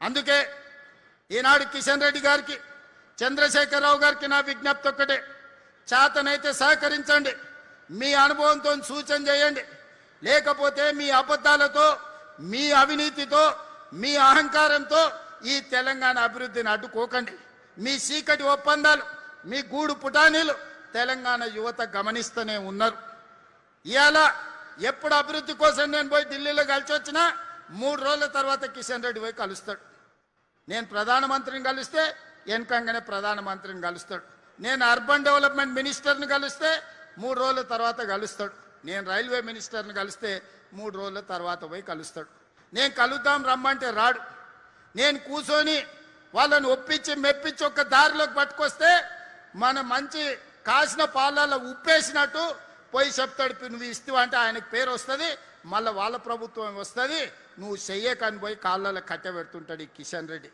అందుకే ఈనాడు కిషన్ రెడ్డి గారికి, చంద్రశేఖరరావు గారికి నా విజ్ఞప్తి ఒక్కటే, చేతనైతే సహకరించండి, మీ అనుభవంతో సూచన చేయండి. లేకపోతే మీ అబద్ధాలతో, మీ అవినీతితో, మీ అహంకారంతో ఈ తెలంగాణ అభివృద్ధిని అడ్డుకోకండి. మీ చీకటి ఒప్పందాలు, మీ గూడు పుటానీలు తెలంగాణ యువత గమనిస్తూనే ఉన్నారు. ఇవాళ ఎప్పుడు అభివృద్ధి కోసం నేను పోయి ఢిల్లీలో కలిసి వచ్చినా 3 రోజుల తర్వాత కిషన్ రెడ్డి పోయి కలుస్తాడు. నేను ప్రధానమంత్రిని కలిస్తే వెనకంగానే ప్రధానమంత్రిని కలుస్తాడు. నేను అర్బన్ డెవలప్మెంట్ మినిస్టర్ని కలిస్తే 3 రోజుల తర్వాత కలుస్తాడు. నేను రైల్వే మినిస్టర్ని కలిస్తే 3 రోజుల తర్వాత పోయి కలుస్తాడు. నేను కలుద్దాం రమ్మంటే రాడు. నేను కూర్చొని వాళ్ళని ఒప్పించి మెప్పించి ఒక దారిలోకి పట్టుకొస్తే మన మంచి కాసిన పాలలో ఉప్పేసినట్టు పోయి చెప్తాడు, నువ్వు ఇస్తావు అంటే ఆయనకు పేరు వస్తుంది, మళ్ళీ వాళ్ళ ప్రభుత్వం వస్తుంది, నువ్వు చెయ్యకని పోయి కాళ్ళలో కట్టె పెడుతుంటాడు ఈ కిషన్ రెడ్డి.